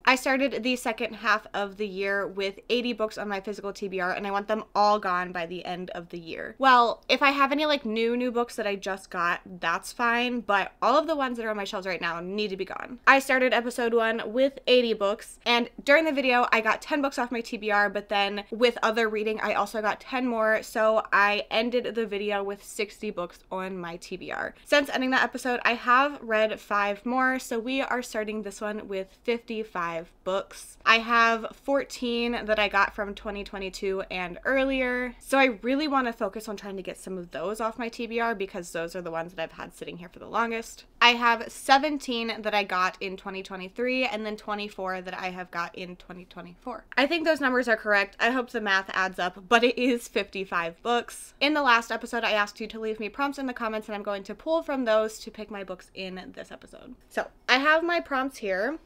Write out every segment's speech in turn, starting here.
I started the second half of the year with 80 books on my physical TBR, and I want them all gone by the end of the year. Well, if I have any like new books that I just got, that's fine, but all of the ones that are on my shelves right now need to be gone. I started episode 1 with 80 books, and during the video I got 10 books off my TBR, but then with other reading I also got 10 more, so I ended the video with 60 books on my TBR. Since ending that episode, I have read 5 more, so we are starting this one with 55 books. I have 14 that I got from 2022 and earlier, so I really want to focus on trying to get some of those off my TBR because those are the ones that I've had sitting here for the longest. I have 17 that I got in 2023 and then 24 that I have got in 2024. I think those numbers are correct. I hope the math adds up, but it is 55 books. In the last episode, I asked you to leave me prompts in the comments, and I'm going to pull from those to pick my books in this episode. So I have my prompts here.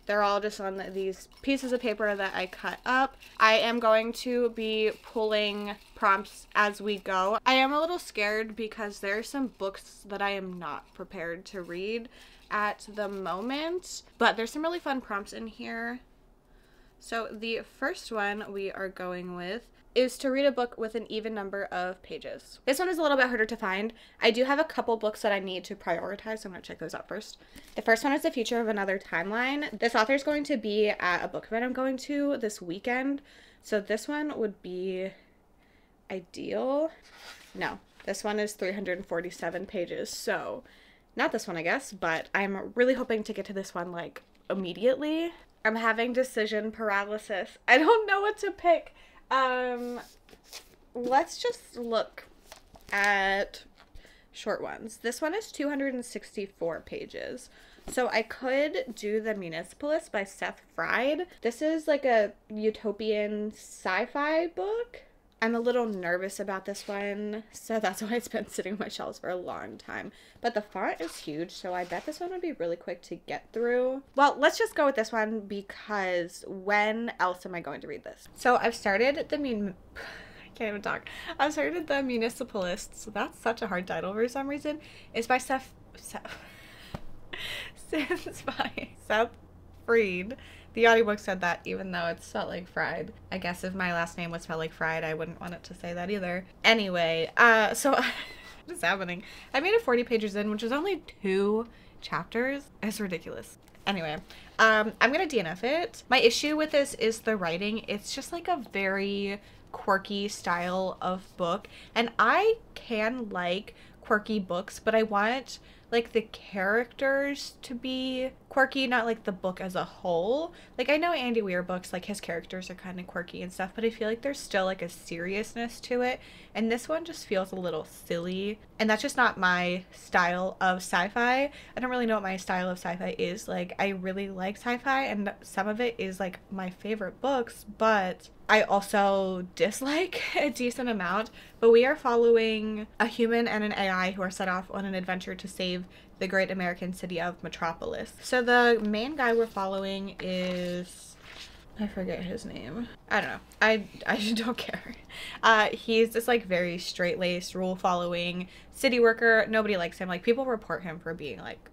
They're all just on these pieces of paper that I cut up. I am going to be pulling prompts as we go. I am a little scared because there are some books that I am not prepared to read at the moment, but there's some really fun prompts in here. So the first one we are going with is to read a book with an even number of pages. This one is a little bit harder to find. I do have a couple books that I need to prioritize, so I'm going to check those out first. The first one is The Future of Another Timeline. This author is going to be at a book event I'm going to this weekend, so this one would be ideal. No, this one is 347 pages, so not this one, I guess, but I'm really hoping to get to this one like immediately. I'm having decision paralysis. I don't know what to pick. Let's just look at short ones. This one is 264 pages. So I could do The Municipalist by Seth Fried. This is like a utopian sci-fi book. I'm a little nervous about this one, so that's why it's been sitting on my shelves for a long time. But the font is huge, so I bet this one would be really quick to get through. Well, let's just go with this one because when else am I going to read this? So I've started I can't even talk. I've started The Municipalist, so that's such a hard title for some reason. It's by Seth Fried. The audiobook said that even though it's spelled like fried. I guess if my last name was spelled like fried, I wouldn't want it to say that either. Anyway, so what is happening? I made it 40 pages in, which is only 2 chapters. It's ridiculous. Anyway, I'm gonna DNF it. My issue with this is the writing. It's just like a very quirky style of book, and I can like quirky books, but I want like the characters to be quirky, not like the book as a whole. Like I know Andy Weir books, like his characters are kind of quirky and stuff, but I feel like there's still like a seriousness to it, and this one just feels a little silly, and that's just not my style of sci-fi. I don't really know what my style of sci-fi is. Like I really like sci-fi, and some of it is like my favorite books, but I also dislike a decent amount. But we are following a human and an AI who are set off on an adventure to save the great American city of Metropolis. So the main guy we're following is, I forget his name. I don't know. I don't care. He's this like very straight-laced, rule-following city worker. Nobody likes him. Like people report him for being like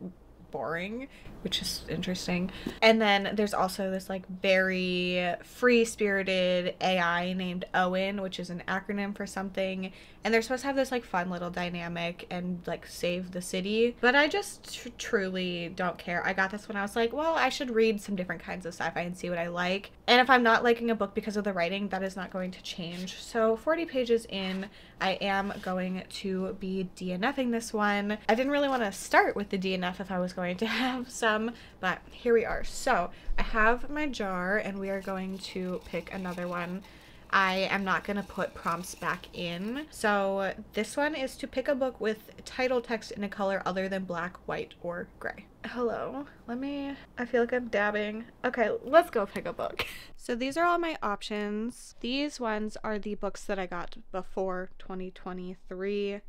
boring, which is interesting. And then there's also this like very free-spirited AI named Owen, which is an acronym for something, and they're supposed to have this like fun little dynamic and like save the city, but I just truly don't care. I got this when I was like, well, I should read some different kinds of sci-fi and see what I like, and if I'm not liking a book because of the writing, that is not going to change. So 40 pages in, I am going to be DNFing this one. I didn't really want to start with the DNF if I was going to have some, but here we are. So I have my jar and we are going to pick another one. I am not going to put prompts back in. So this one is to pick a book with title text in a color other than black, white, or gray. Hello, I feel like I'm dabbing. Okay, let's go pick a book. So these are all my options. These ones are the books that I got before 2023.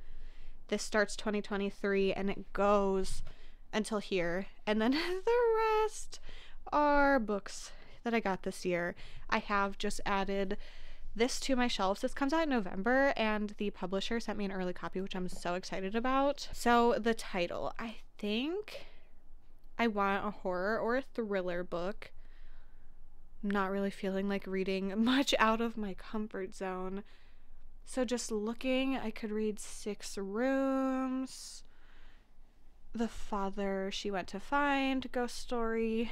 This starts 2023 and it goes until here. And then the rest are books that I got this year. I have just added this to my shelves. This comes out in November and the publisher sent me an early copy, which I'm so excited about. So the title, I think I want a horror or a thriller book. I'm not really feeling like reading much out of my comfort zone. So just looking, I could read 6 Rooms, The Father She Went to Find, Ghost Story,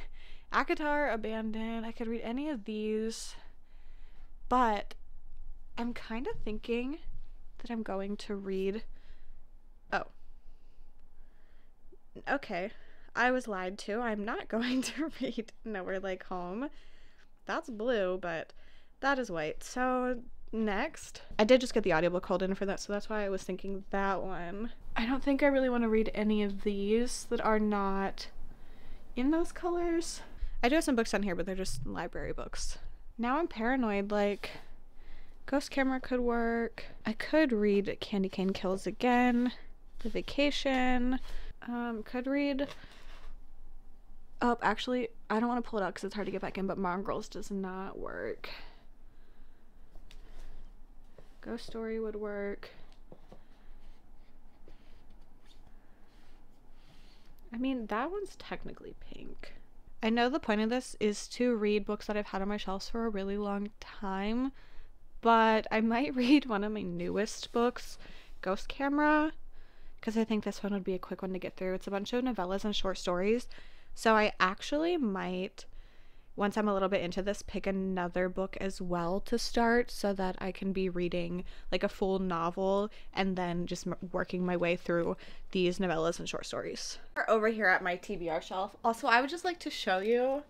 Akatar, Abandoned. I could read any of these, but I'm kind of thinking that I'm going to read... Oh. Okay. I was lied to. I'm not going to read Nowhere Like Home. That's blue, but that is white. So next, I did just get the audiobook called in for that, so that's why I was thinking that one. I don't think I really want to read any of these that are not in those colors. I do have some books on here, but they're just library books. Now I'm paranoid, like Ghost Camera could work. I could read Candy Cane Kills Again, The Vacation. Could read... Oh, actually, I don't want to pull it out because it's hard to get back in, but Mongrels does not work. Ghost Story would work. I mean, that one's technically pink. I know the point of this is to read books that I've had on my shelves for a really long time, but I might read one of my newest books, Ghost Camera, because I think this one would be a quick one to get through. It's a bunch of novellas and short stories. So I actually might, once I'm a little bit into this, pick another book as well to start so that I can be reading like a full novel and then just working my way through these novellas and short stories. We're over here at my TBR shelf. Also, I would just like to show you,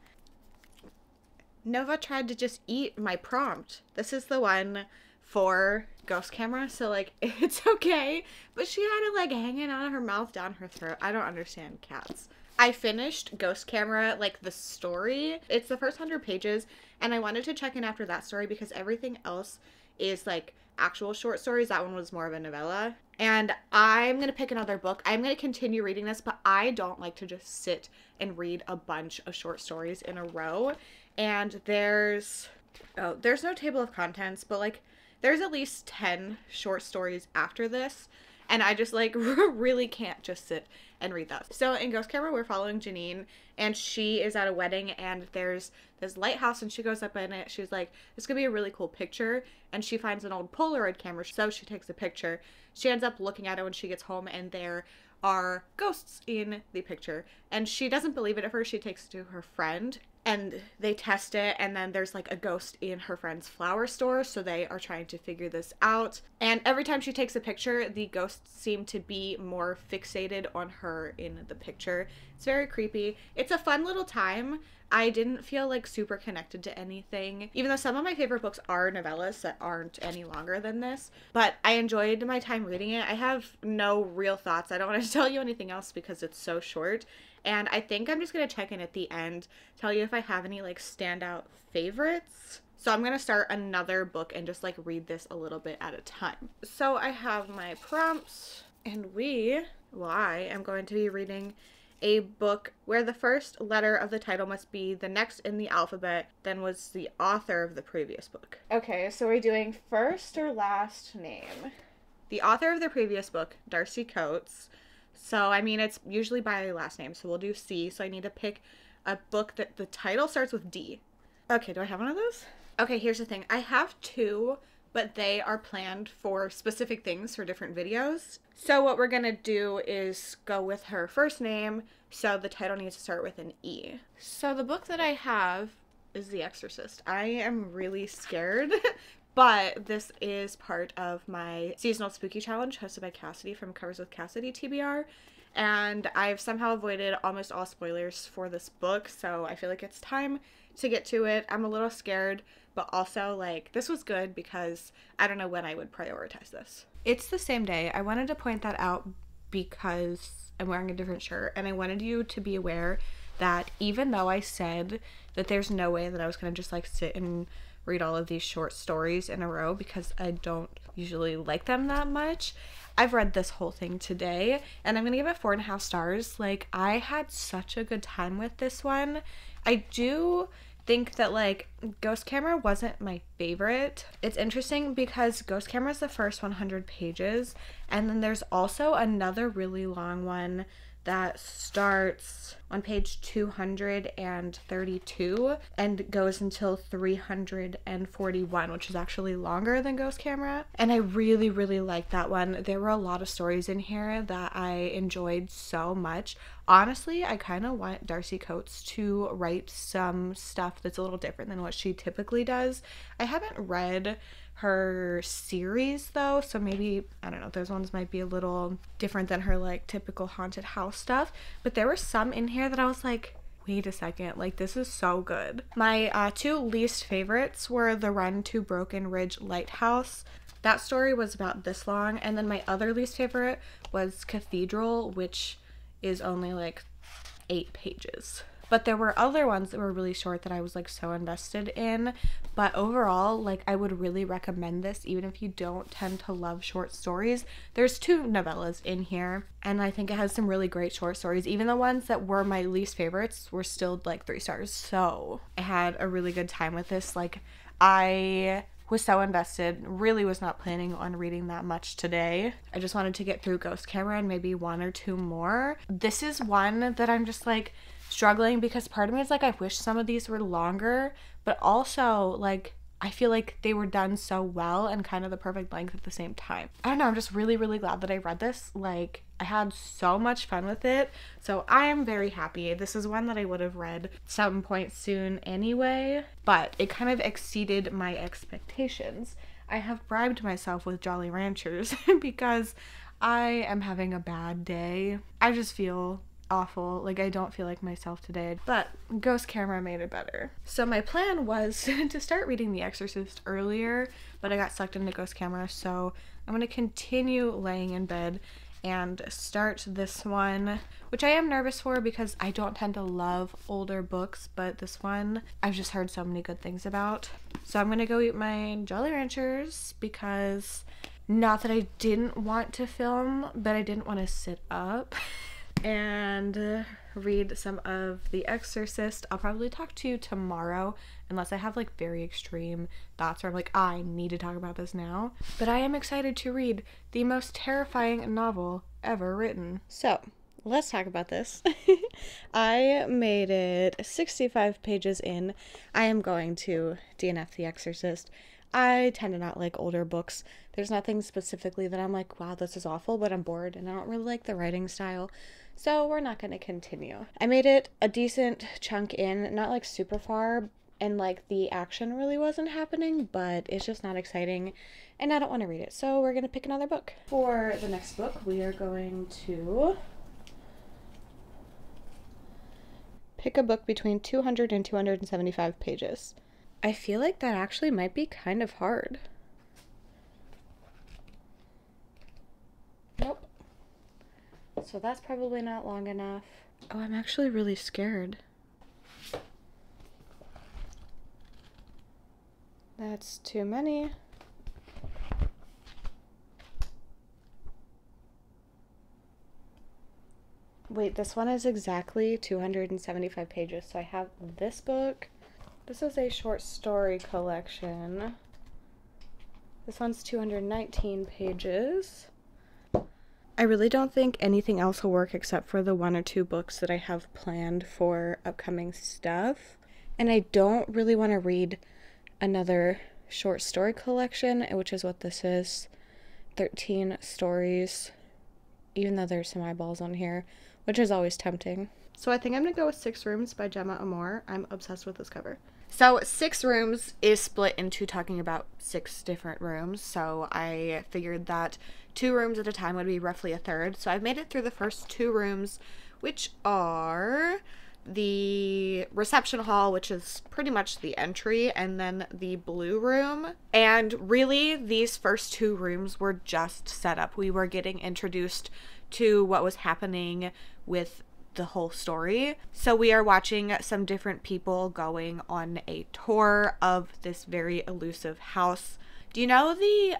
Nova tried to just eat my prompt. This is the one for Ghost Camera, so like it's okay, but she had it like hanging out of her mouth down her throat. I don't understand cats. I finished Ghost Camera, like the story. It's the first 100 pages, and I wanted to check in after that story because everything else is like actual short stories. That one was more of a novella. And I'm gonna pick another book. I'm gonna continue reading this, but I don't like to just sit and read a bunch of short stories in a row. And there's no table of contents, but like there's at least 10 short stories after this. And I just like really can't just sit and read that. So in Ghost Camera, we're following Janine, and she is at a wedding, and there's this lighthouse, and she goes up in it. She's like, this could be a really cool picture. And she finds an old Polaroid camera, so she takes a picture. She ends up looking at it when she gets home, and there are ghosts in the picture. And she doesn't believe it at first. She takes it to her friend, and they test it, and then there's like a ghost in her friend's flower store, so they are trying to figure this out. And every time she takes a picture, the ghosts seem to be more fixated on her in the picture. It's very creepy. It's a fun little time. I didn't feel like super connected to anything, even though some of my favorite books are novellas that aren't any longer than this, but I enjoyed my time reading it. I have no real thoughts. I don't want to tell you anything else because it's so short. And I think I'm just going to check in at the end, tell you if I have any like standout favorites. So I'm going to start another book and just like read this a little bit at a time. So I have my prompts, and I am going to be reading a book where the first letter of the title must be the next in the alphabet than was the author of the previous book. Okay, so we're doing first or last name. The author of the previous book, Darcy Coates. So, I mean, it's usually by last name, so we'll do C. So I need to pick a book that the title starts with D. Okay, do I have one of those? Okay, here's the thing. I have 2, but they are planned for specific things for different videos. So what we're gonna do is go with her first name, so the title needs to start with an E. So the book that I have is The Exorcist. I am really scared, but this is part of my seasonal spooky challenge hosted by Cassidy from Covers with Cassidy TBR, and I've somehow avoided almost all spoilers for this book, so I feel like it's time to get to it. I'm a little scared, but also like this was good because I don't know when I would prioritize this. It's the same day. I wanted to point that out because I'm wearing a different shirt, and I wanted you to be aware that even though I said that there's no way that I was gonna just like sit and read all of these short stories in a row because I don't usually like them that much, I've read this whole thing today, and I'm gonna give it 4.5 stars. Like, I had such a good time with this one. I do think that like Ghost Camera wasn't my favorite. It's interesting because Ghost Camera is the first 100 pages, and then there's also another really long one that starts on page 232 and goes until 341, which is actually longer than Ghost Camera. And I really, really liked that one. There were a lot of stories in here that I enjoyed so much. Honestly, I kind of want Darcy Coates to write some stuff that's a little different than what she typically does. I haven't read her series though, so maybe, I don't know, those ones might be a little different than her like typical haunted house stuff, but there were some in here that I was like, wait a second, like this is so good. My two least favorites were The Run to Broken Ridge Lighthouse. That story was about this long, and then my other least favorite was Cathedral, which is only like 8 pages. But there were other ones that were really short that I was like so invested in. But overall, like I would really recommend this even if you don't tend to love short stories. There's 2 novellas in here, and I think it has some really great short stories. Even the ones that were my least favorites were still like 3 stars. So I had a really good time with this. Like I was so invested, really was not planning on reading that much today. I just wanted to get through Ghost Camera and maybe 1 or 2 more. This is one that I'm just like struggling because part of me is like, I wish some of these were longer, but also like I feel like they were done so well and kind of the perfect length at the same time. I don't know, I'm just really, really glad that I read this. Like I had so much fun with it, so I am very happy. This is one that I would have read some point soon anyway, but it kind of exceeded my expectations. I have bribed myself with Jolly Ranchers because I am having a bad day. I just feel awful, like I don't feel like myself today, but Ghost Camera made it better. So my plan was to start reading The Exorcist earlier, but I got sucked into Ghost Camera, so I'm going to continue laying in bed and start this one, which I am nervous for because I don't tend to love older books, but this one I've just heard so many good things about. So I'm going to go eat my Jolly Ranchers because not that I didn't want to film, but I didn't want to sit up and read some of The Exorcist. I'll probably talk to you tomorrow unless I have like very extreme thoughts where I'm like, I need to talk about this now. But I am excited to read the most terrifying novel ever written. So let's talk about this. I made it 65 pages in. I am going to DNF The Exorcist. I tend to not like older books. There's nothing specifically that I'm like, wow, this is awful, but I'm bored and I don't really like the writing style. So we're not going to continue. I made it a decent chunk in, not like super far, and like the action really wasn't happening, but it's just not exciting and I don't want to read it. So we're going to pick another book. For the next book, we are going to pick a book between 200 and 275 pages. I feel like that actually might be kind of hard. Nope. So that's probably not long enough. Oh, I'm actually really scared. That's too many. Wait, this one is exactly 275 pages. So I have this book. This is a short story collection. This one's 219 pages. I really don't think anything else will work except for the 1 or 2 books that I have planned for upcoming stuff. And I don't really want to read another short story collection, which is what this is. 13 stories, even though there's some eyeballs on here, which is always tempting. So I think I'm going to go with 6 Rooms by Gemma Amor. I'm obsessed with this cover. So 6 Rooms is split into talking about 6 different rooms. So I figured that 2 rooms at a time would be roughly a third. So I've made it through the first 2 rooms, which are the reception hall, which is pretty much the entry, and then the blue room. And really, these first 2 rooms were just set up. We were getting introduced to what was happening with the whole story. So we are watching some different people going on a tour of this very elusive house. Do you know the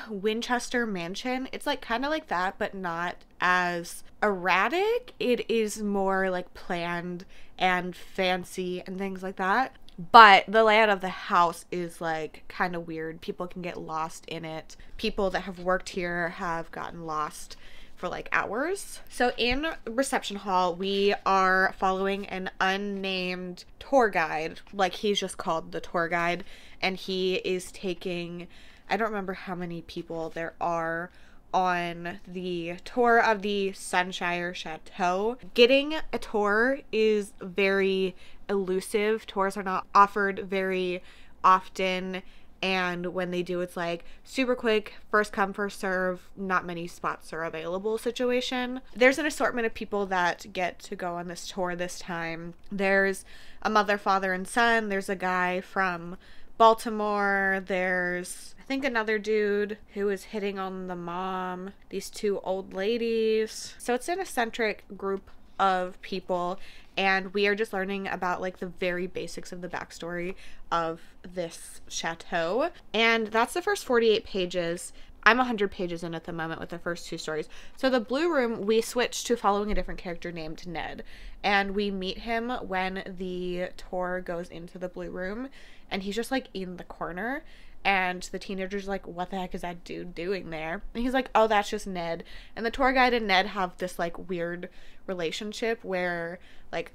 Winchester Mansion? It's like kind of like that, but not as erratic. It is more like planned and fancy and things like that. But the layout of the house is like kind of weird. People can get lost in it. People that have worked here have gotten lost. for like hours. So in reception hall, we are following an unnamed tour guide. Like, he's just called the tour guide, and he is taking, I don't remember how many people there are on the tour of the Sunshire Chateau. Getting a tour is very elusive. Tours are not offered very often, and when they do, it's like super quick, first come first serve, not many spots are available situation. There's an assortment of people that get to go on this tour this time. There's a mother, father, and son. There's a guy from Baltimore. There's, I think, another dude who is hitting on the mom. These two old ladies. So it's an eccentric group of people, and we are just learning about like the very basics of the backstory of this chateau. And that's the first 48 pages. I'm 100 pages in at the moment with the first 2 stories. So the Blue Room, we switched to following a different character named Ned, and we meet him when the tour goes into the Blue Room, and he's just like in the corner. And the teenager's like, what the heck is that dude doing there? And he's like, oh, that's just Ned. And the tour guide and Ned have this like weird relationship where like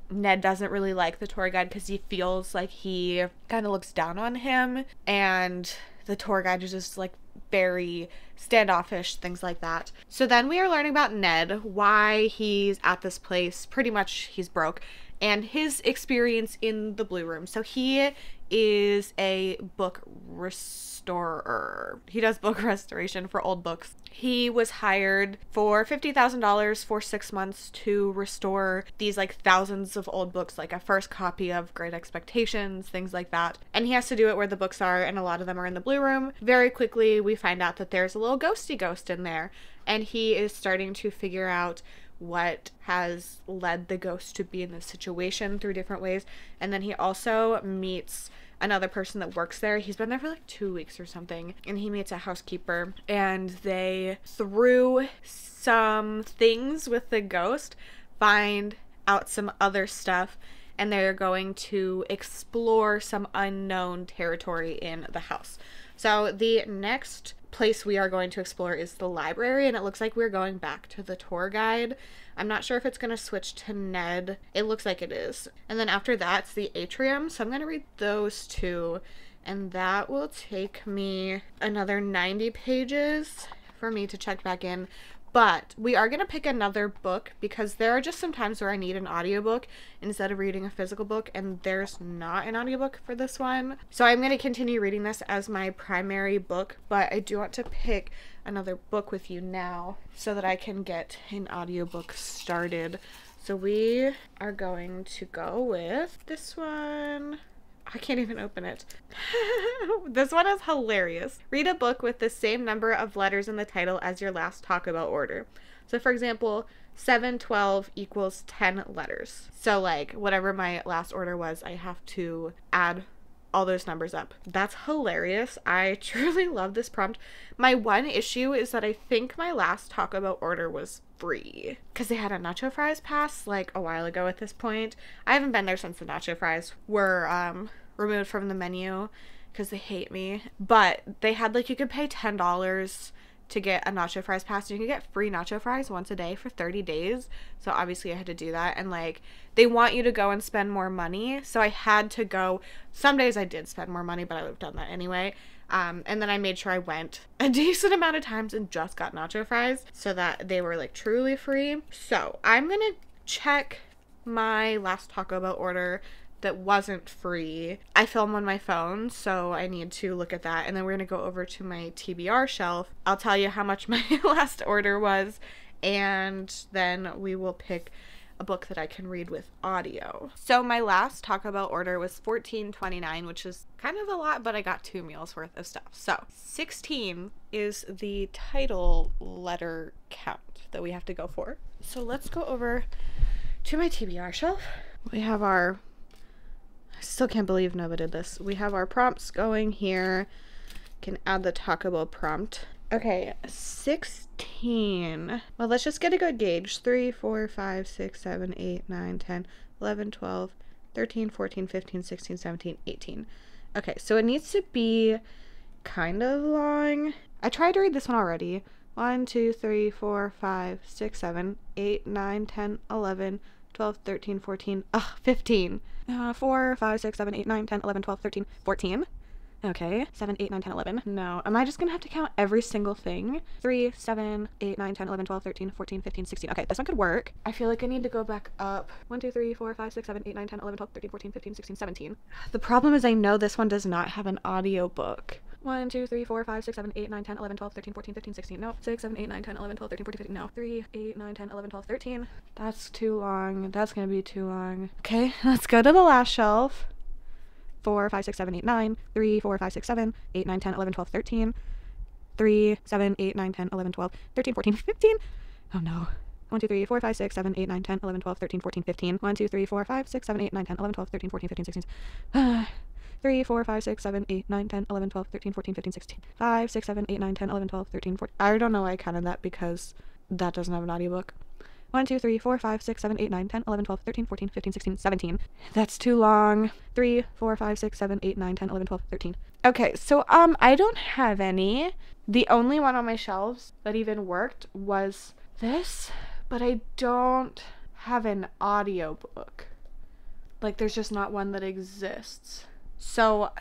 Ned doesn't really like the tour guide because he feels like he kind of looks down on him. And the tour guide is just like very standoffish, things like that. So then we are learning about Ned, why he's at this place. Pretty much he's broke, and his experience in the Blue Room. So he is a book restorer. He does book restoration for old books. He was hired for $50,000 for 6 months to restore these like thousands of old books, like a first copy of Great Expectations, things like that. And he has to do it where the books are, and a lot of them are in the Blue Room. Very quickly, we find out that there's a little ghosty ghost in there, and he is starting to figure out what has led the ghost to be in this situation through different ways. And then he also meets another person that works there. He's been there for like 2 weeks or something, and he meets a housekeeper, and they, through some things with the ghost, find out some other stuff, and they're going to explore some unknown territory in the house. So the next place we are going to explore is the library, and it looks like we're going back to the tour guide. I'm not sure if it's going to switch to Ned. It looks like it is. And then after that, it's the atrium. So I'm going to read those 2, and that will take me another 90 pages for me to check back in. But we are going to pick another book because there are just some times where I need an audiobook instead of reading a physical book, and there's not an audiobook for this one. So I'm going to continue reading this as my primary book, but I do want to pick another book with you now so that I can get an audiobook started. So we are going to go with this one. I can't even open it. This one is hilarious. Read a book with the same number of letters in the title as your last Talk About order. So for example, 712 equals 10 letters. So like whatever my last order was, I have to add all those numbers up. That's hilarious. I truly love this prompt. My one issue is that I think my last Taco Bell order was free because they had a nacho fries pass like a while ago at this point. I haven't been there since the nacho fries were removed from the menu because they hate me. But they had like, you could pay $10 to get a nacho fries pass, and you can get free nacho fries once a day for 30 days. So obviously I had to do that, and like they want you to go and spend more money, so I had to go. Some days I did spend more money, but I would have done that anyway. And then I made sure I went a decent amount of times and just got nacho fries so that they were like truly free. So I'm gonna check my last Taco Bell order that wasn't free. I film on my phone, so I need to look at that. And then we're gonna go over to my TBR shelf. I'll tell you how much my last order was, and then we will pick a book that I can read with audio. So my last Taco Bell order was $14.29, which is kind of a lot, but I got 2 meals worth of stuff. So 16 is the title letter count that we have to go for. So let's go over to my TBR shelf. We have our, I still can't believe Nova did this. We have our prompts going here. Can add the Taco Bell prompt. Okay, 16. Well, let's just get a good gauge. 3, 4, 5, 6, 7, 8, 9, 10, 11, 12, 13, 14, 15, 16, 17, 18. Okay, so it needs to be kind of long. I tried to read this one already, 1, 2, 3, 4, 5, 6, 7, 8, 9, 10, 11, 12, 13, 14, 15. 4, 5, 6, 7, 8, 9, 10, 11, 12, 13, 14. Okay, 7, 8, 9, 10, 11. No, am I just gonna have to count every single thing? 3, 7, 8, 9, 10, 11, 12, 13, 14, 15, 16. Okay, this one could work. I feel like I need to go back up. 1, 2, 3, 4, 5, 6, 7, 8, 9, 10, 11, 12, 13, 14, 15, 16, 17. The problem is I know this one does not have an audiobook. 1, 2, 3, 4, 5, 6, 7, 8, 9, 10, 11, 12, 13, 14, 15, 16. No. 6, 7, 8, 9, 10, 11, 12, 13, 14, 15. No. 3, 8, 9, 10, 11, 12, 13. That's too long. That's gonna be too long. Okay, let's go to the last shelf. 4, 5, 6, 7, 8, 9, 3, 4, 5, 6, 7, 8, 9, 10, 11, 12, 13, 3, 7, 8, 9, 10, 11, 12, 13, 14, 15. Oh no. 1, 2, 3, 4, 5, 6, 7, 8, 9, 10, 11, 12, 13, 14, 15. 1, 2, 3, 4, 5, 6, 7, 8, 9, 10, 11, 12, 13, 14, 15, 16. 3, 4, 5, 6, 7, 8, 9, 10, 11, 12, 13, 14, 15, 16. 5, 6, 7, 8, 9, 10, 11, 12, 13, 14. I don't know why I counted that because that doesn't have an audiobook. 1, 2, 3, 4, 5, 6, 7, 8, 9, 10, 11, 12, 13, 14, 15, 16, 17. That's too long. 3, 4, 5, 6, 7, 8, 9, 10, 11, 12, 13. Okay, so I don't have any. The only one on my shelves that even worked was this, but I don't have an audiobook. Like, there's just not one that exists. So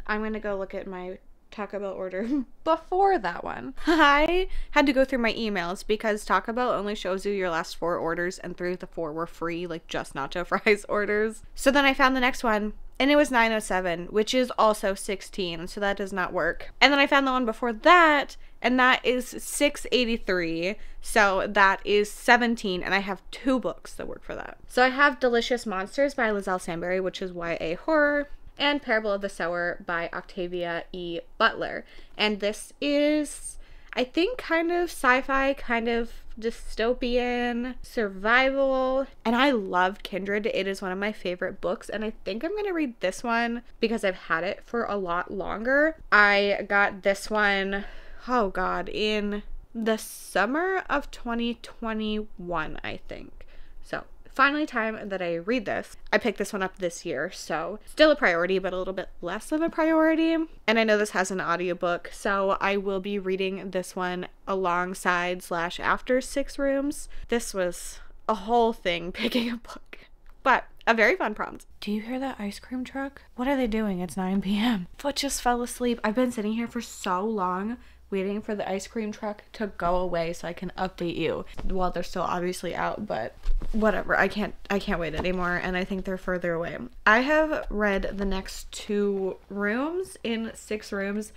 I'm gonna go look at my Taco Bell order before that one. I had to go through my emails because Taco Bell only shows you your last 4 orders, and 3 of the 4 were free, like just nacho fries orders. So then I found the next one, and it was 907, which is also 16, so that does not work. And then I found the one before that, and that is 683, so that is 17, and I have 2 books that work for that. So I have Delicious Monsters by Lizelle Sambury, which is YA horror, and Parable of the Sower by Octavia E. Butler. And this is, I think, kind of sci-fi, kind of dystopian, survival. And I love Kindred. It is one of my favorite books, and I think I'm going to read this one because I've had it for a lot longer. I got this one, oh god, in the summer of 2021, I think. So finally time that I read this. I picked this one up this year, so still a priority, but a little bit less of a priority. And I know this has an audiobook, so I will be reading this one alongside / after 6 Rooms. This was a whole thing picking a book, but a very fun prompt. Do you hear that ice cream truck? What are they doing? It's 9 p.m. Foot just fell asleep. I've been sitting here for so long waiting for the ice cream truck to go away so I can update you. Well, they're still obviously out, but whatever. I can't wait anymore, and I think they're further away. I have read the next 2 rooms in 6 Rooms,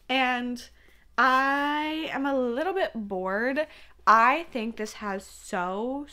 and I am a little bit bored. I think this has so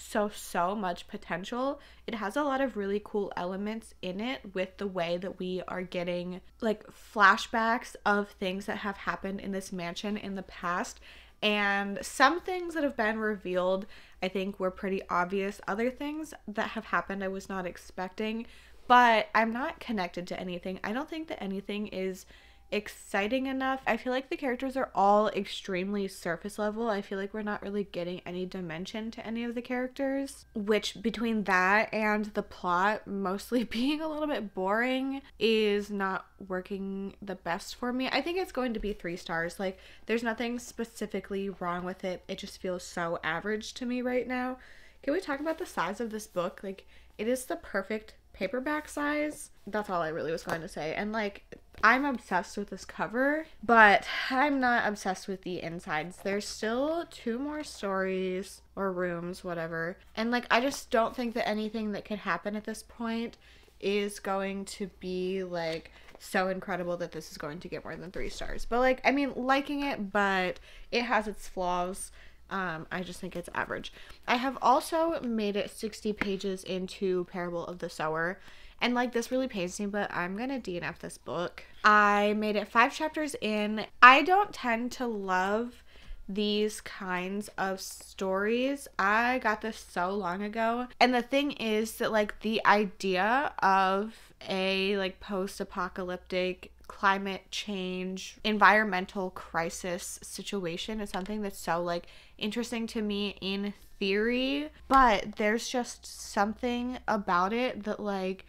much potential. It has a lot of really cool elements in it with the way that we are getting like flashbacks of things that have happened in this mansion in the past. And some things that have been revealed, I think, were pretty obvious. Other things that have happened I was not expecting, but I'm not connected to anything. I don't think that anything is exciting enough. I feel like the characters are all extremely surface level. I feel like we're not really getting any dimension to any of the characters, which between that and the plot mostly being a little bit boring is not working the best for me. I think it's going to be 3 stars. Like, there's nothing specifically wrong with it. It just feels so average to me right now. Can we talk about the size of this book? Like, it is the perfect paperback size. That's all I really was going to say. And like, I'm obsessed with this cover, but I'm not obsessed with the insides. There's still 2 more stories or rooms, whatever. And like, I just don't think that anything that could happen at this point is going to be like so incredible that this is going to get more than 3 stars. But like, I mean, liking it, but it has its flaws. I just think it's average. I have also made it 60 pages into Parable of the Sower, and like, this really pains me, but I'm gonna DNF this book. I made it 5 chapters in. I don't tend to love these kinds of stories. I got this so long ago, and the thing is that like, the idea of a like post-apocalyptic climate change, environmental crisis situation is something that's so like interesting to me in theory, but there's just something about it that like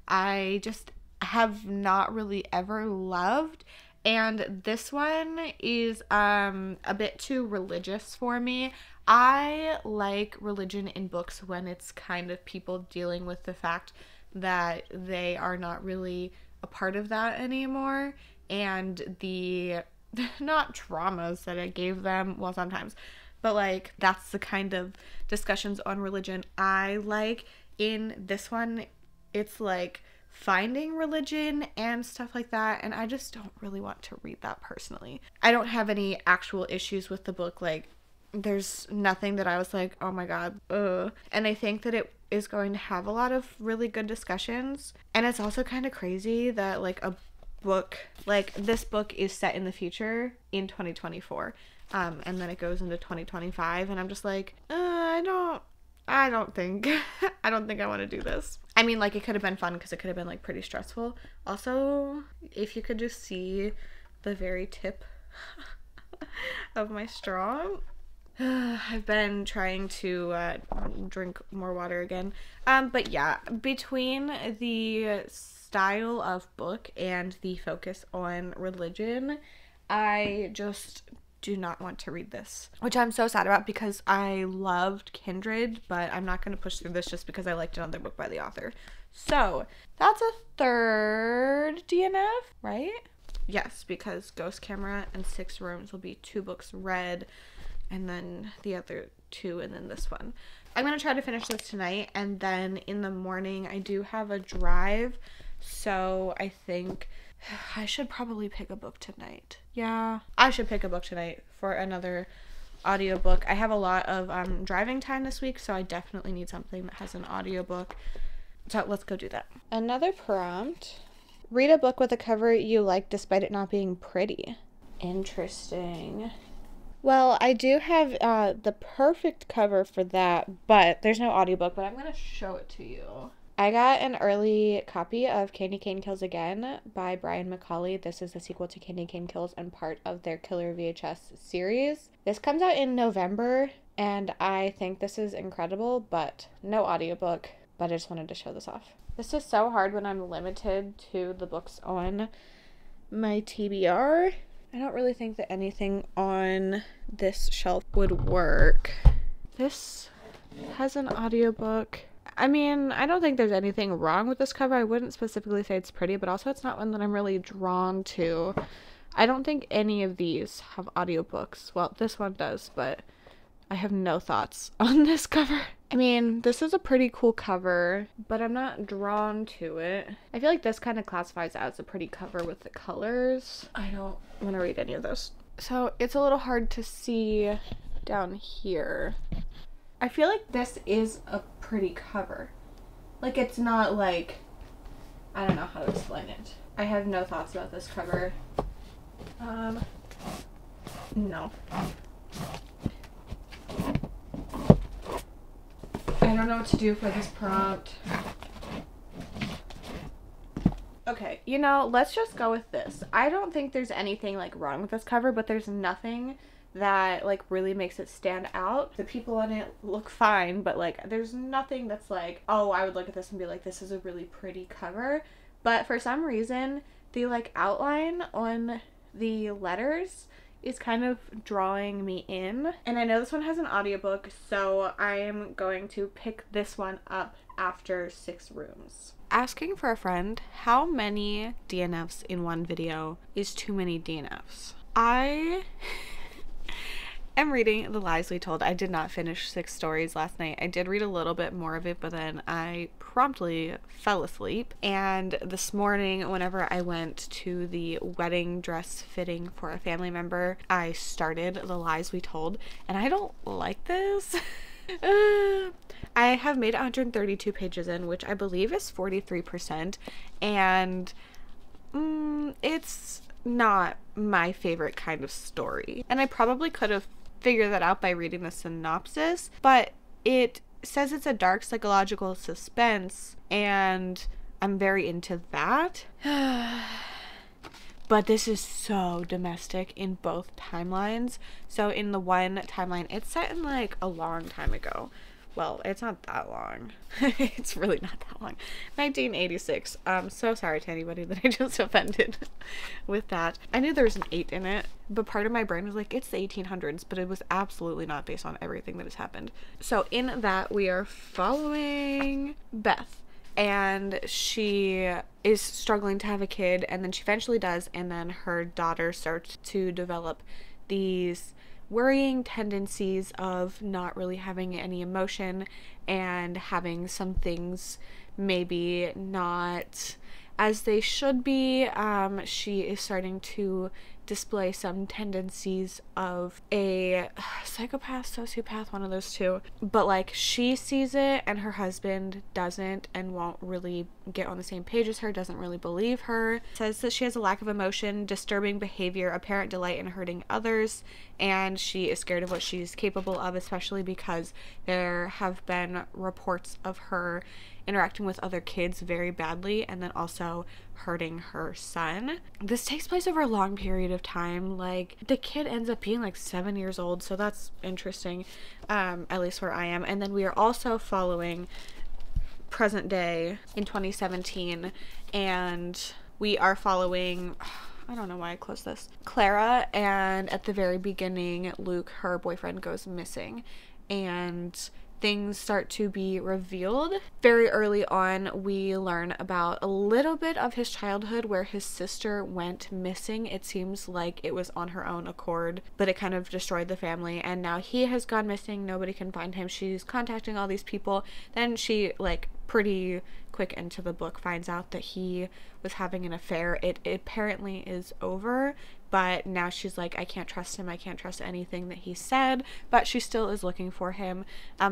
I just have not really ever loved. And this one is a bit too religious for me. I like religion in books when it's kind of people dealing with the fact that they are not really a part of that anymore, and the not traumas that it gave them, well, sometimes, but like that's the kind of discussions on religion I like. In this one, it's like finding religion and stuff like that, and I just don't really want to read that personally. I don't have any actual issues with the book, like there's nothing that I was like, oh my god, ugh. And I think that it is going to have a lot of really good discussions, and it's also kind of crazy that like a book like this book is set in the future in 2024, and then it goes into 2025, and I'm just like, I don't think I don't think I want to do this. I mean, like, it could have been fun because it could have been like pretty stressful. Also, if you could just see the very tip of my straw. I've been trying to drink more water again. But yeah, between the style of book and the focus on religion, I just do not want to read this, which I'm so sad about because I loved Kindred, but I'm not going to push through this just because I liked another book by the author. So that's a third DNF, right? Yes, because Ghost Camera and 6 Rooms will be 2 books read, and then the other 2, and then this one. I'm going to try to finish this tonight, and then in the morning I do have a drive, so I think I should probably pick a book tonight. Yeah, I should pick a book tonight for another audiobook. I have a lot of driving time this week, so I definitely need something that has an audiobook. So let's go do that. Another prompt. Read a book with a cover you like despite it not being pretty. Interesting. Well, I do have the perfect cover for that, but there's no audiobook, but I'm going to show it to you. I got an early copy of Candy Cane Kills Again by Brian McCauley. This is the sequel to Candy Cane Kills and part of their Killer VHS series. This comes out in November, and I think this is incredible, but no audiobook, but I just wanted to show this off. This is so hard when I'm limited to the books on my TBR. I don't really think that anything on this shelf would work. This has an audiobook. I mean, I don't think there's anything wrong with this cover. I wouldn't specifically say it's pretty, but also it's not one that I'm really drawn to. I don't think any of these have audiobooks. Well, this one does, but I have no thoughts on this cover. I mean, this is a pretty cool cover, but I'm not drawn to it. I feel like this kind of classifies as a pretty cover with the colors. I don't want to read any of those. So it's a little hard to see down here. I feel like this is a pretty cover. Like, it's not like, I don't know how to explain it. I have no thoughts about this cover. No. I don't know what to do for this prompt. Okay, you know, let's just go with this. I don't think there's anything like wrong with this cover, but there's nothing that like really makes it stand out. The people on it look fine, but like there's nothing that's like, oh, I would look at this and be like, this is a really pretty cover. But for some reason, the like outline on the letters is kind of drawing me in. And I know this one has an audiobook, so I'm going to pick this one up after 6 Rooms. Asking for a friend, how many DNFs in one video is too many DNFs? I am reading The Lies We Told. I did not finish 6 Stories last night. I did read a little bit more of it, but then I promptly fell asleep. And this morning, whenever I went to the wedding dress fitting for a family member, I started The Lies We Told, and I don't like this. I have made 132 pages in, which I believe is 43%, and it's not my favorite kind of story. And I probably could have figured that out by reading the synopsis, but it says it's a dark psychological suspense, and I'm very into that. But this is so domestic in both timelines. So in the one timeline, it's set in like a long time ago, Well, it's not that long. It's really not that long. 1986. So sorry to anybody that I just offended with that. I knew there was an 8 in it, but part of my brain was like, it's the 1800s, but it was absolutely not based on everything that has happened. So in that, we are following Beth, and she is struggling to have a kid, and then she eventually does, and then her daughter starts to develop these worrying tendencies of not really having any emotion and having some things maybe not as they should be. She is starting to display some tendencies of a psychopath, sociopath, one of those two. But like, she sees it and her husband doesn't and won't really get on the same page as her, doesn't really believe her. Says that she has a lack of emotion, disturbing behavior, apparent delight in hurting others, and she is scared of what she's capable of, especially because there have been reports of her interacting with other kids very badly and then also hurting her son. This takes place over a long period of time. Like, the kid ends up being like 7 years old, so that's interesting, at least where I am. And then we are also following present day in 2017, and we are following, I don't know why I closed this, Clara, and at the very beginning, Luke, her boyfriend, goes missing, and things start to be revealed. Very early on, we learn about a little bit of his childhood where his sister went missing. It seems like it was on her own accord, but it kind of destroyed the family, and now he has gone missing. Nobody can find him. She's contacting all these people. Then she, like, pretty quick into the book, finds out that he was having an affair. It apparently is over, but now she's like, I can't trust him, I can't trust anything that he said, but she still is looking for him.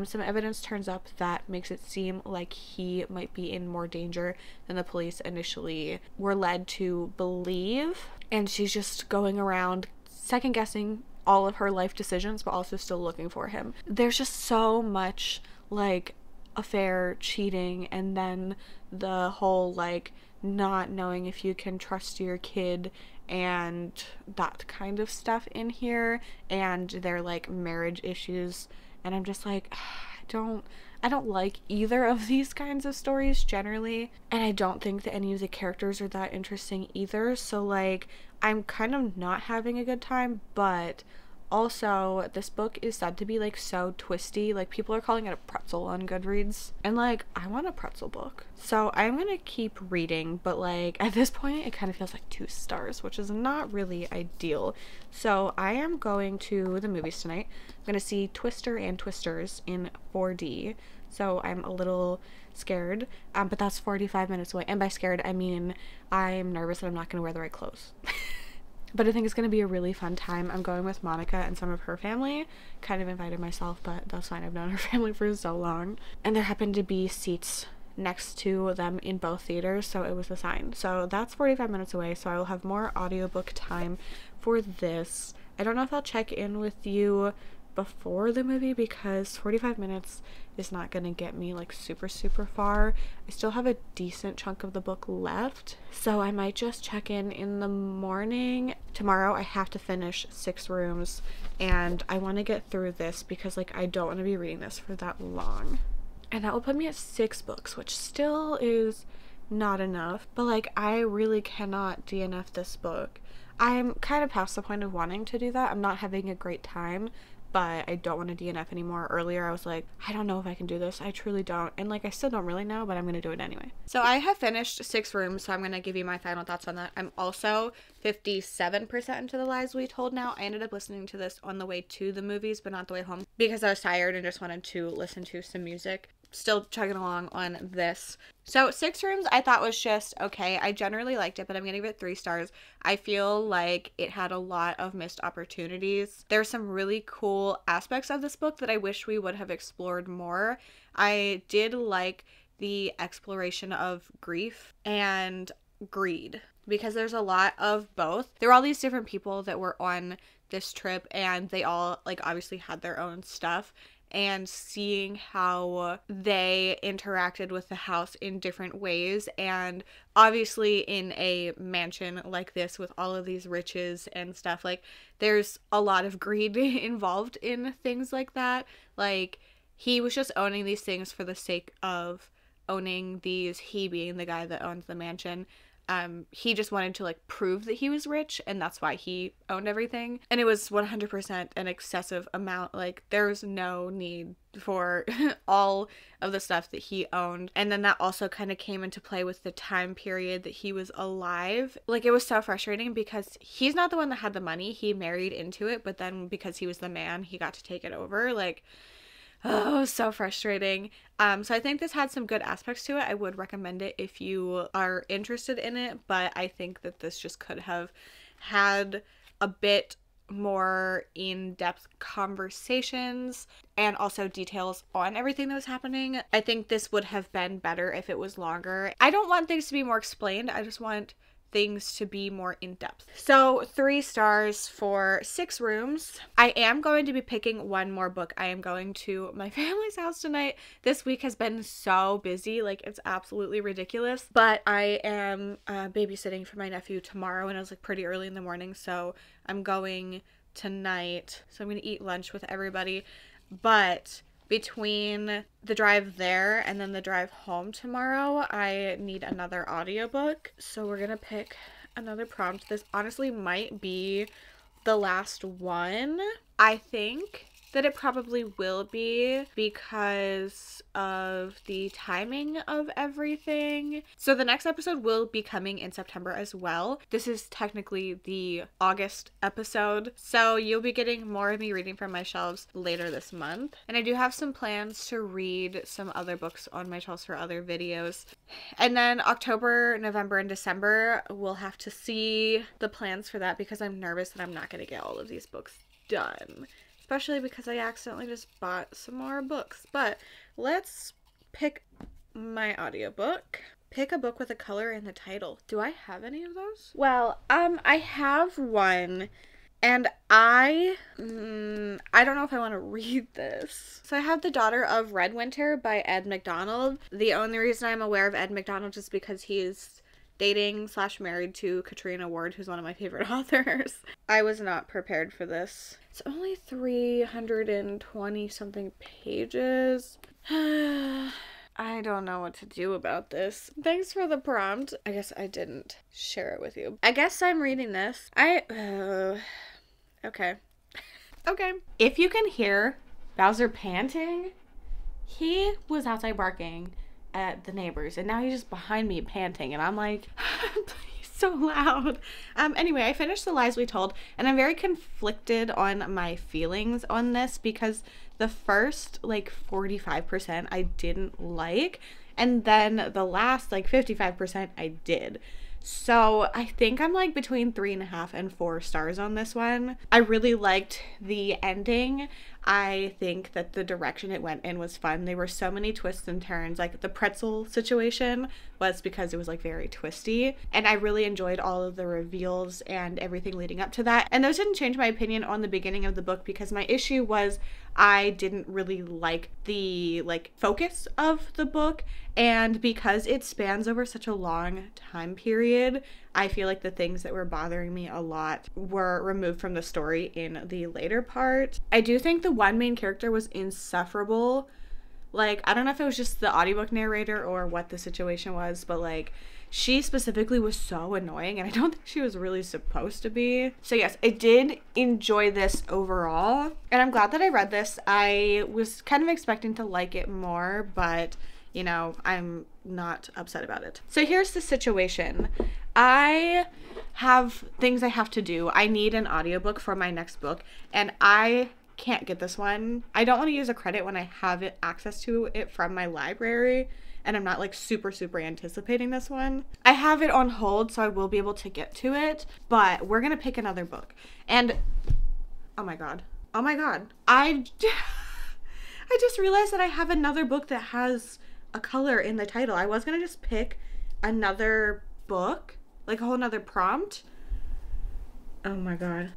Some evidence turns up that makes it seem like he might be in more danger than the police initially were led to believe, and she's just going around second guessing all of her life decisions, but also still looking for him. There's just so much, like, affair, cheating, and then the whole, like, not knowing if you can trust your kid and that kind of stuff in here, and their, like, marriage issues, and I'm just like, I don't like either of these kinds of stories generally, and I don't think that any of the characters are that interesting either, so, like, I'm kind of not having a good time. But also, this book is said to be, like, so twisty. Like, people are calling it a pretzel on Goodreads. And, like, I want a pretzel book. So I'm gonna keep reading, but, like, at this point, it kind of feels like 2 stars, which is not really ideal. So I am going to the movies tonight. I'm gonna see Twister and Twisters in 4D. So I'm a little scared, but that's 45 minutes away. And by scared, I mean I'm nervous that I'm not gonna wear the right clothes. But I think it's going to be a really fun time. I'm going with Monica and some of her family. Kind of invited myself, but that's fine. I've known her family for so long. And there happened to be seats next to them in both theaters, so it was a sign. So that's 45 minutes away, so I will have more audiobook time for this. I don't know if I'll check in with you before the movie, because 45 minutes is not gonna get me, like, super far. I still have a decent chunk of the book left, so I might just check in the morning. Tomorrow I have to finish 6 rooms, and I want to get through this because, like, I don't want to be reading this for that long, and that will put me at 6 books, which still is not enough, but, like, I really cannot DNF this book. I'm kind of past the point of wanting to do that. I'm not having a great time, but I don't want to DNF anymore. Earlier I was like, I don't know if I can do this. I truly don't. And, like, I still don't really know, but I'm gonna do it anyway. So I have finished 6 rooms, so I'm gonna give you my final thoughts on that. I'm also 57% into The Lies We Told now. I ended up listening to this on the way to the movies, but not the way home, because I was tired and just wanted to listen to some music. Still chugging along on this. So 6 rooms I thought was just okay. I generally liked it, but I'm gonna give it 3 stars. I feel like it had a lot of missed opportunities. There's some really cool aspects of this book that I wish we would have explored more. I did like the exploration of grief and greed, because there's a lot of both. There were all these different people that were on this trip, and they all, like, obviously had their own stuff, and seeing how they interacted with the house in different ways, and obviously in a mansion like this with all of these riches and stuff, like, there's a lot of greed involved in things like that. Like, he was just owning these things for the sake of owning these, he being the guy that owns the mansion. He just wanted to like prove that he was rich, and that's why he owned everything. And it was 100% an excessive amount. Like, there's no need for all of the stuff that he owned. And then that also kind of came into play with the time period that he was alive. Like, it was so frustrating because he's not the one that had the money. He married into it, but then because he was the man, he got to take it over. Like, oh, so frustrating. So I think this had some good aspects to it. I would recommend it if you are interested in it, but I think that this just could have had a bit more in-depth conversations and also details on everything that was happening. I think this would have been better if it was longer. I don't want things to be more explained. I just want things to be more in-depth. So 3 stars for 6 rooms. I am going to be picking one more book. I am going to my family's house tonight. This week has been so busy, like it's absolutely ridiculous, but I am babysitting for my nephew tomorrow, and it was like pretty early in the morning, so I'm going tonight. So I'm gonna eat lunch with everybody, but between the drive there and then the drive home tomorrow, I need another audiobook. So we're gonna pick another prompt. This honestly might be the last one. I think that it probably will be because of the timing of everything. So the next episode will be coming in September as well. This is technically the August episode, so you'll be getting more of me reading from my shelves later this month. And I do have some plans to read some other books on my shelves for other videos. And then October, November, and December, we'll have to see the plans for that because I'm nervous that I'm not going to get all of these books done. Especially because I accidentally just bought some more books. But let's pick my audiobook. Pick a book with a color in the title. Do I have any of those? Well, I have one, and I don't know if I want to read this. So I have The Daughter of Red Winter by Ed McDonald. The only reason I'm aware of Ed McDonald is because he's dating / married to Katrina Ward, who's one of my favorite authors. I was not prepared for this. It's only 320 something pages. I don't know what to do about this. Thanks for the prompt. I guess I didn't share it with you. I guess I'm reading this. Okay. Okay. If you can hear Bowser panting, he was outside barking at the neighbors, and now he's just behind me panting, and I'm like, he's so loud. Anyway, I finished The Lies We Told, and I'm very conflicted on my feelings on this because the first like 45% I didn't like, and then the last like 55% I did. So I think I'm like between 3.5 and 4 stars on this one. I really liked the ending. I think that the direction it went in was fun. There were so many twists and turns. Like the pretzel situation was because it was like very twisty, and I really enjoyed all of the reveals and everything leading up to that. And those didn't change my opinion on the beginning of the book because my issue was I didn't really like the focus of the book, and because it spans over such a long time period, I feel like the things that were bothering me a lot were removed from the story in the later part. I do think the one main character was insufferable. Like, I don't know if it was just the audiobook narrator or what the situation was, but like, she specifically was so annoying, and I don't think she was really supposed to be. So yes, I did enjoy this overall, and I'm glad that I read this. I was kind of expecting to like it more, but you know, I'm not upset about it. So here's the situation. I have things I have to do. I need an audiobook for my next book, and I can't get this one. I don't want to use a credit when I have access to it from my library, and I'm not like super anticipating this one. I have it on hold, so I will be able to get to it, but we're gonna pick another book. And oh my god, I just realized that I have another book that has a color in the title. I was gonna just pick another book, like a whole nother prompt. Oh my god.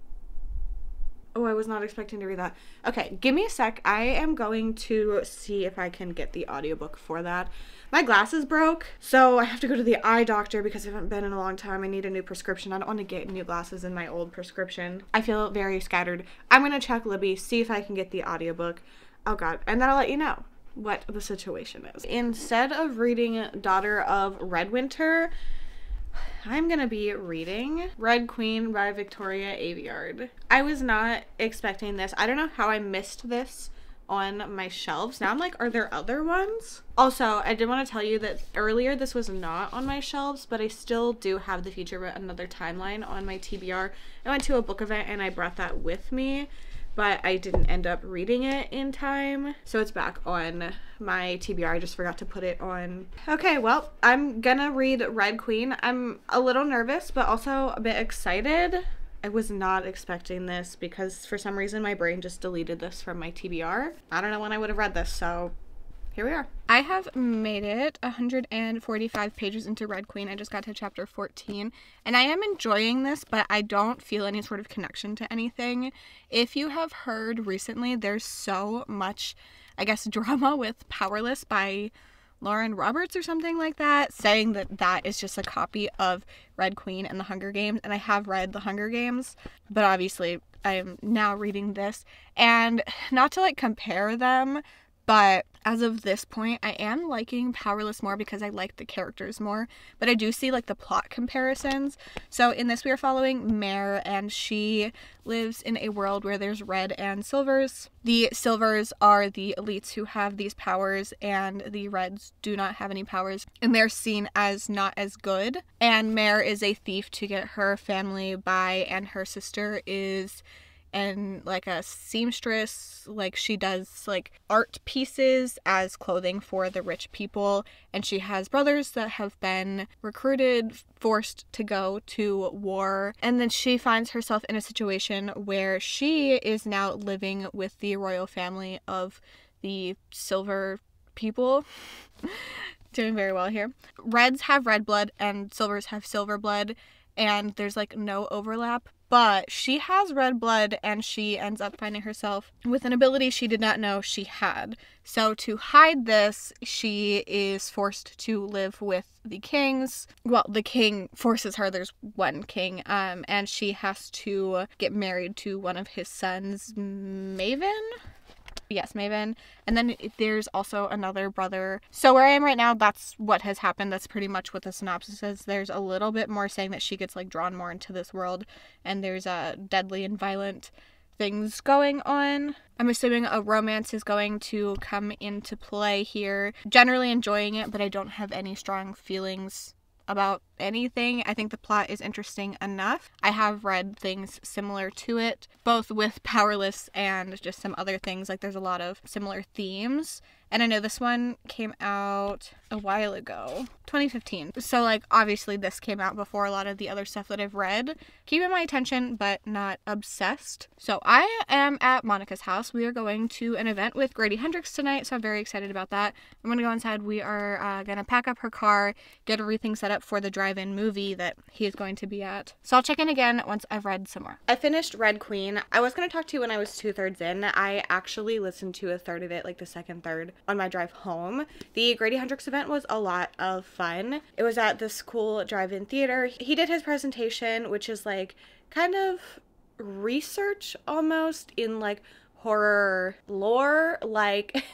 Oh, I was not expecting to read that. Okay, give me a sec. I am going to see if I can get the audiobook for that. My glasses broke, so I have to go to the eye doctor because I haven't been in a long time. I need a new prescription. I don't want to get new glasses in my old prescription. I feel very scattered. I'm going to check Libby, see if I can get the audiobook. Oh god, and then I'll let you know what the situation is. Instead of reading Daughter of Redwinter, I'm gonna be reading Red Queen by Victoria Aveyard. I was not expecting this. I don't know how I missed this on my shelves. Now I'm like, are there other ones? Also, I did want to tell you that earlier this was not on my shelves, but I still do have the Future But Another Timeline on my TBR. I went to a book event and I brought that with me, but I didn't end up reading it in time. So it's back on my TBR. I just forgot to put it on. Okay, well, I'm gonna read Red Queen. I'm a little nervous, but also a bit excited. I was not expecting this because for some reason my brain just deleted this from my TBR. I don't know when I would have read this, so here we are. I have made it 145 pages into Red Queen. I just got to chapter 14, and I am enjoying this, but I don't feel any sort of connection to anything. If you have heard recently, there's so much, I guess, drama with Powerless by Lauren Roberts or something like that, saying that that is just a copy of Red Queen and the Hunger Games, and I have read the Hunger Games, but obviously I am now reading this, and not to like compare them, but as of this point, I am liking Powerless more because I like the characters more, but I do see like the plot comparisons. So in this we are following Mare, and she lives in a world where there's red and silvers. The silvers are the elites who have these powers, and the reds do not have any powers, and they're seen as not as good. And Mare is a thief to get her family by, and her sister is and like a seamstress, like she does like art pieces as clothing for the rich people, and she has brothers that have been recruited, forced to go to war, and then she finds herself in a situation where she is now living with the royal family of the silver people. Doing very well here. Reds have red blood and silvers have silver blood, and there's like no overlap. But she has red blood, and she ends up finding herself with an ability she did not know she had. So to hide this, she is forced to live with the kings. Well, the king forces her. There's one king, and she has to get married to one of his sons, Maven? Yes, Maven. And then there's also another brother. So where I am right now, that's what has happened. That's pretty much what the synopsis is. There's a little bit more saying that she gets like drawn more into this world, and there's deadly and violent things going on. I'm assuming a romance is going to come into play here. Generally enjoying it, but I don't have any strong feelings about anything. I think the plot is interesting enough. I have read things similar to it, both with Powerless and just some other things. Like there's a lot of similar themes. And I know this one came out a while ago, 2015. So like obviously this came out before a lot of the other stuff that I've read. Keeping my attention, but not obsessed. So I am at Monica's house. We are going to an event with Grady Hendrix tonight, so I'm very excited about that. I'm gonna go inside. We are gonna pack up her car, get everything set up for the drive-in movie that he is going to be at. So I'll check in again once I've read some more. I finished Red Queen. I was gonna talk to you when I was 2/3 in. I actually listened to a third of it, like the second third, on my drive home. The Grady Hendrix event was a lot of fun. It was at this cool drive-in theater. He did his presentation, which is like kind of research almost in like horror lore, like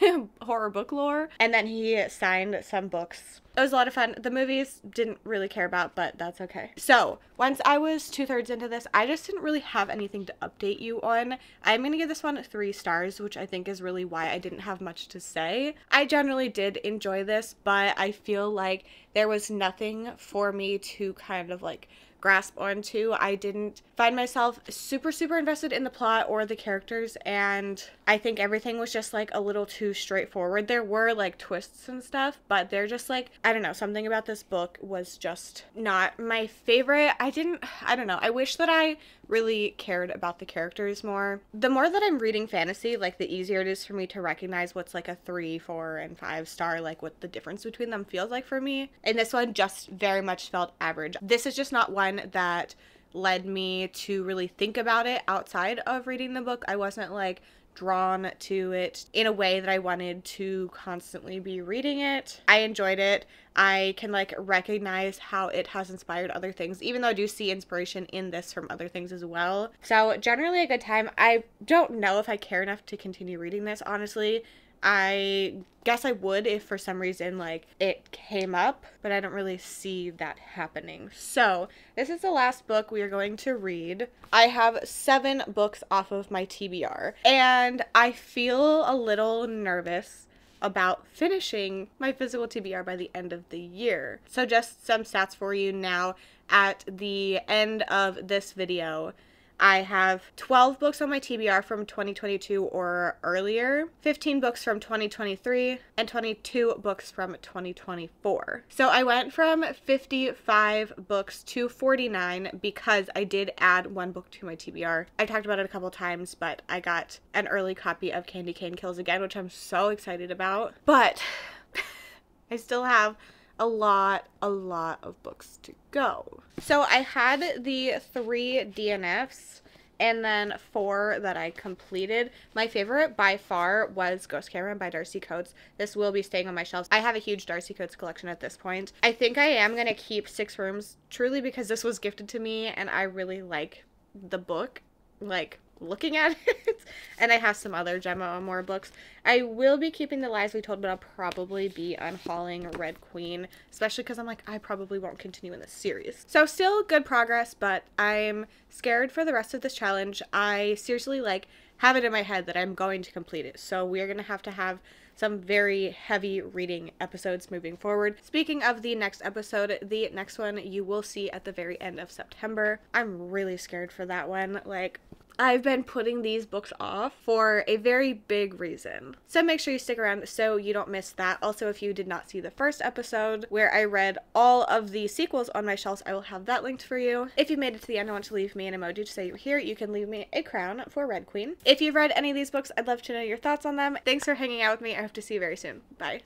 horror book lore, and then he signed some books. It was a lot of fun. The movies didn't really care about, but that's okay. So once I was 2/3 into this, I just didn't really have anything to update you on. I'm gonna give this one 3 stars, which I think is really why I didn't have much to say. I generally did enjoy this, but I feel like there was nothing for me to kind of like grasp onto. I didn't find myself super invested in the plot or the characters, and I think everything was just like a little too straightforward. There were like twists and stuff, but they're just like, I don't know, something about this book was just not my favorite. I don't know. I wish that I really cared about the characters more. The more that I'm reading fantasy, like the easier it is for me to recognize what's like a 3, 4, and 5 star, like what the difference between them feels like for me. And this one just very much felt average. This is just not one that led me to really think about it outside of reading the book. I wasn't like drawn to it in a way that I wanted to constantly be reading it. I enjoyed it. I can like recognize how it has inspired other things, even though I do see inspiration in this from other things as well. So generally a good time. I don't know if I care enough to continue reading this, honestly. I guess I would if for some reason like it came up, but I don't really see that happening. So this is the last book we are going to read. I have 7 books off of my TBR, and I feel a little nervous about finishing my physical TBR by the end of the year. So just some stats for you now. At the end of this video, I have 12 books on my TBR from 2022 or earlier, 15 books from 2023, and 22 books from 2024. So I went from 55 books to 49 because I did add 1 book to my TBR. I talked about it a couple times, but I got an early copy of Candy Cane Kills Again, which I'm so excited about. But I still have a lot of books to go. So I had the 3 DNFs and then 4 that I completed. My favorite by far was Ghost Camera by Darcy Coates. This will be staying on my shelves. I have a huge Darcy Coates collection at this point. I think I am going to keep 6 Rooms truly because this was gifted to me and I really like the book, like looking at it. And I have some other Gemma Amor books. I will be keeping The Lies We Told, but I'll probably be unhauling Red Queen, especially because I'm like, I probably won't continue in this series. So still good progress, but I'm scared for the rest of this challenge. I seriously like have it in my head that I'm going to complete it. So we're going to have some very heavy reading episodes moving forward. Speaking of the next episode, the next one you will see at the very end of September. I'm really scared for that one. Like, I've been putting these books off for a very big reason. So make sure you stick around so you don't miss that. Also, if you did not see the first episode where I read all of the sequels on my shelves, I will have that linked for you. If you made it to the end and want to leave me an emoji to say you're here, you can leave me a crown for Red Queen. If you've read any of these books, I'd love to know your thoughts on them. Thanks for hanging out with me. I hope to see you very soon. Bye.